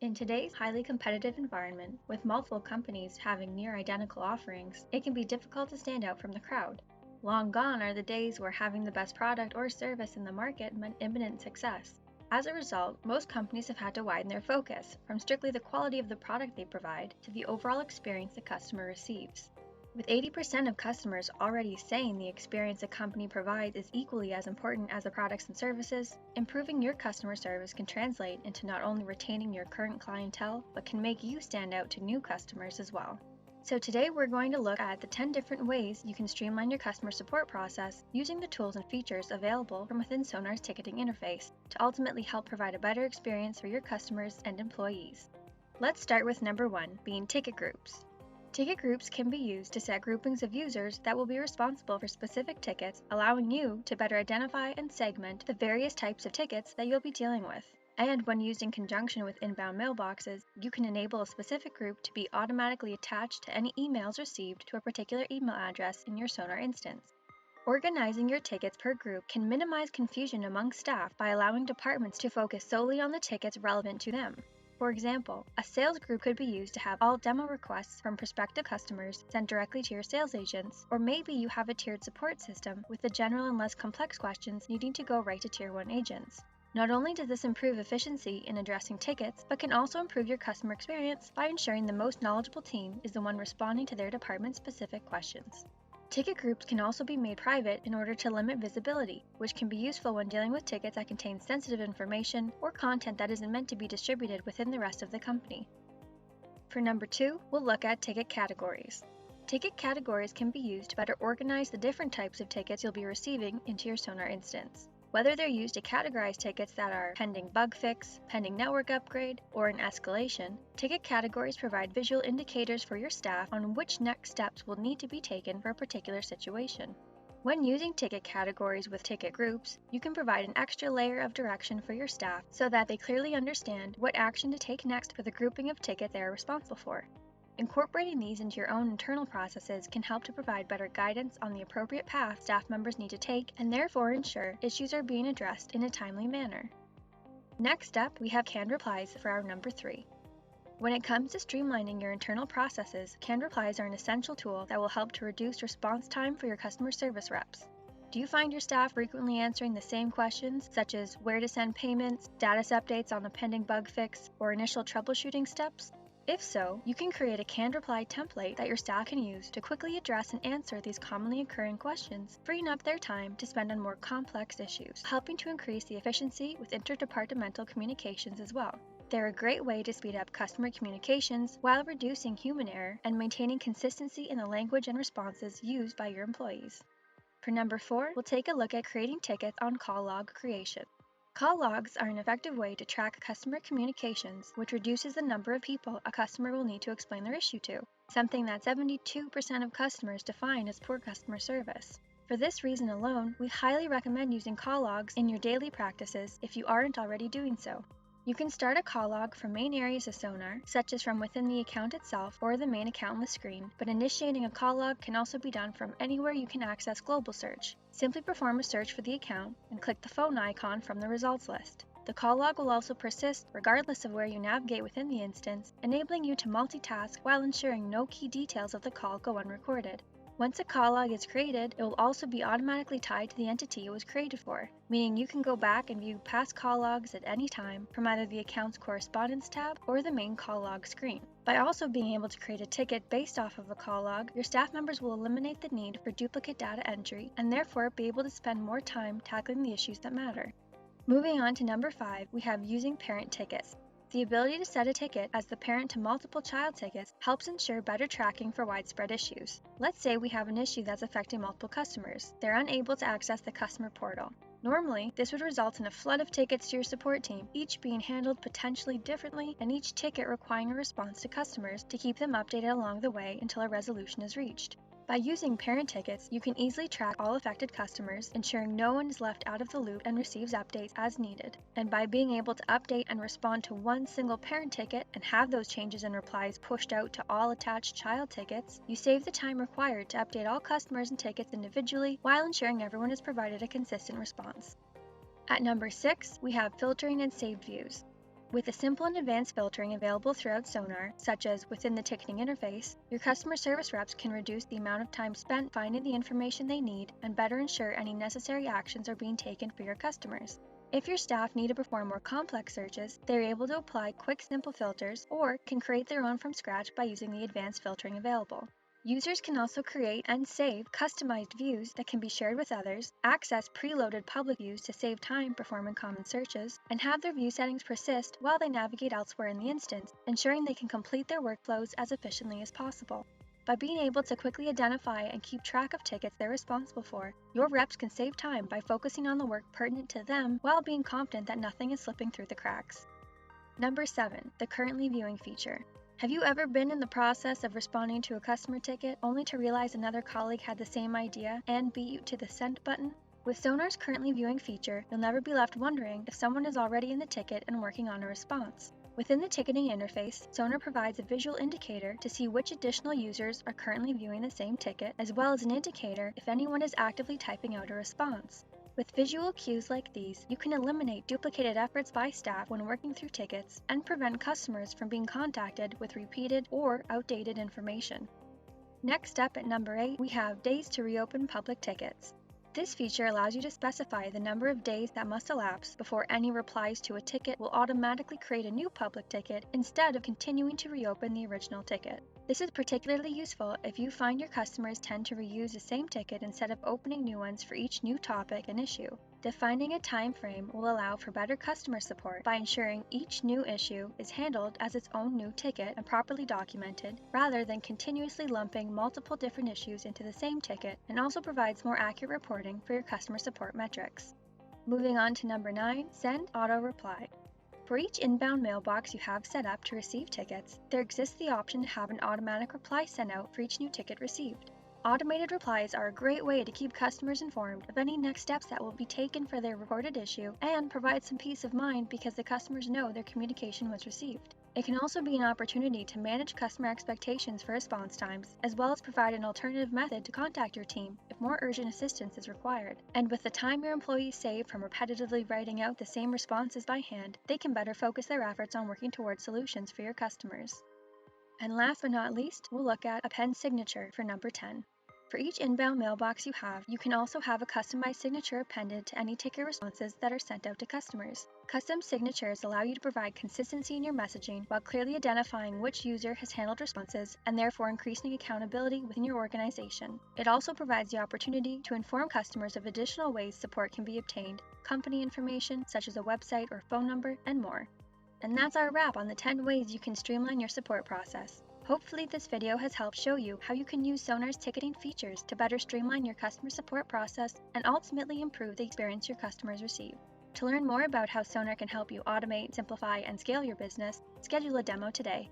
In today's highly competitive environment, with multiple companies having near identical offerings, it can be difficult to stand out from the crowd. Long gone are the days where having the best product or service in the market meant imminent success. As a result, most companies have had to widen their focus, from strictly the quality of the product they provide to the overall experience the customer receives. With 80% of customers already saying the experience a company provides is equally as important as the products and services, improving your customer service can translate into not only retaining your current clientele, but can make you stand out to new customers as well. So today we're going to look at the 10 different ways you can streamline your customer support process using the tools and features available from within Sonar's ticketing interface to ultimately help provide a better experience for your customers and employees. Let's start with number 1, being ticket groups. Ticket groups can be used to set groupings of users that will be responsible for specific tickets, allowing you to better identify and segment the various types of tickets that you'll be dealing with. And when used in conjunction with inbound mailboxes, you can enable a specific group to be automatically attached to any emails received to a particular email address in your Sonar instance. Organizing your tickets per group can minimize confusion among staff by allowing departments to focus solely on the tickets relevant to them. For example, a sales group could be used to have all demo requests from prospective customers sent directly to your sales agents, or maybe you have a tiered support system with the general and less complex questions needing to go right to Tier 1 agents. Not only does this improve efficiency in addressing tickets, but can also improve your customer experience by ensuring the most knowledgeable team is the one responding to their department-specific questions. Ticket groups can also be made private in order to limit visibility, which can be useful when dealing with tickets that contain sensitive information or content that isn't meant to be distributed within the rest of the company. For number 2, we'll look at ticket categories. Ticket categories can be used to better organize the different types of tickets you'll be receiving into your Sonar instance. Whether they're used to categorize tickets that are pending bug fix, pending network upgrade, or an escalation, ticket categories provide visual indicators for your staff on which next steps will need to be taken for a particular situation. When using ticket categories with ticket groups, you can provide an extra layer of direction for your staff so that they clearly understand what action to take next for the grouping of ticket they are responsible for. Incorporating these into your own internal processes can help to provide better guidance on the appropriate path staff members need to take and therefore ensure issues are being addressed in a timely manner. Next up, we have canned replies for our number 3. When it comes to streamlining your internal processes, canned replies are an essential tool that will help to reduce response time for your customer service reps. Do you find your staff frequently answering the same questions, such as where to send payments, status updates on a pending bug fix, or initial troubleshooting steps? If so, you can create a canned reply template that your staff can use to quickly address and answer these commonly occurring questions, freeing up their time to spend on more complex issues, helping to increase the efficiency with interdepartmental communications as well. They're a great way to speed up customer communications while reducing human error and maintaining consistency in the language and responses used by your employees. For number 4, we'll take a look at creating tickets on call log creation. Call logs are an effective way to track customer communications, which reduces the number of people a customer will need to explain their issue to, something that 72% of customers define as poor customer service. For this reason alone, we highly recommend using call logs in your daily practices if you aren't already doing so. You can start a call log from main areas of Sonar, such as from within the account itself or the main account on the screen, but initiating a call log can also be done from anywhere you can access global search. Simply perform a search for the account and click the phone icon from the results list. The call log will also persist regardless of where you navigate within the instance, enabling you to multitask while ensuring no key details of the call go unrecorded. Once a call log is created, it will also be automatically tied to the entity it was created for, meaning you can go back and view past call logs at any time from either the account's correspondence tab or the main call log screen. By also being able to create a ticket based off of a call log, your staff members will eliminate the need for duplicate data entry and therefore be able to spend more time tackling the issues that matter. Moving on to number 5, we have using parent tickets. The ability to set a ticket as the parent to multiple child tickets helps ensure better tracking for widespread issues. Let's say we have an issue that's affecting multiple customers. They're unable to access the customer portal. Normally, this would result in a flood of tickets to your support team, each being handled potentially differently and each ticket requiring a response to customers to keep them updated along the way until a resolution is reached. By using parent tickets, you can easily track all affected customers, ensuring no one is left out of the loop and receives updates as needed. And by being able to update and respond to one single parent ticket and have those changes and replies pushed out to all attached child tickets, you save the time required to update all customers and tickets individually while ensuring everyone is provided a consistent response. At number 6, we have filtering and saved views. With a simple and advanced filtering available throughout Sonar, such as within the ticketing interface, your customer service reps can reduce the amount of time spent finding the information they need and better ensure any necessary actions are being taken for your customers. If your staff need to perform more complex searches, they are able to apply quick, simple filters or can create their own from scratch by using the advanced filtering available. Users can also create and save customized views that can be shared with others, access preloaded public views to save time performing common searches, and have their view settings persist while they navigate elsewhere in the instance, ensuring they can complete their workflows as efficiently as possible. By being able to quickly identify and keep track of tickets they're responsible for, your reps can save time by focusing on the work pertinent to them while being confident that nothing is slipping through the cracks. Number 7. The currently viewing feature. Have you ever been in the process of responding to a customer ticket only to realize another colleague had the same idea and beat you to the send button? With Sonar's currently viewing feature, you'll never be left wondering if someone is already in the ticket and working on a response. Within the ticketing interface, Sonar provides a visual indicator to see which additional users are currently viewing the same ticket, as well as an indicator if anyone is actively typing out a response. With visual cues like these, you can eliminate duplicated efforts by staff when working through tickets and prevent customers from being contacted with repeated or outdated information. Next up at number 8, we have Days to Reopen Public Tickets. This feature allows you to specify the number of days that must elapse before any replies to a ticket will automatically create a new public ticket instead of continuing to reopen the original ticket. This is particularly useful if you find your customers tend to reuse the same ticket instead of opening new ones for each new topic and issue. Defining a time frame will allow for better customer support by ensuring each new issue is handled as its own new ticket and properly documented, rather than continuously lumping multiple different issues into the same ticket, and also provides more accurate reporting for your customer support metrics. Moving on to number 9, Send Auto Reply. For each inbound mailbox you have set up to receive tickets, there exists the option to have an automatic reply sent out for each new ticket received. Automated replies are a great way to keep customers informed of any next steps that will be taken for their reported issue and provide some peace of mind because the customers know their communication was received. It can also be an opportunity to manage customer expectations for response times, as well as provide an alternative method to contact your team if more urgent assistance is required. And with the time your employees save from repetitively writing out the same responses by hand, they can better focus their efforts on working towards solutions for your customers. And last but not least, we'll look at Append Signature for number 10. For each inbound mailbox you have, you can also have a customized signature appended to any ticket responses that are sent out to customers. Custom signatures allow you to provide consistency in your messaging while clearly identifying which user has handled responses and therefore increasing accountability within your organization. It also provides the opportunity to inform customers of additional ways support can be obtained, company information such as a website or phone number, and more. And that's our wrap on the 10 ways you can streamline your support process. Hopefully this video has helped show you how you can use Sonar's ticketing features to better streamline your customer support process and ultimately improve the experience your customers receive. To learn more about how Sonar can help you automate, simplify, and scale your business, schedule a demo today.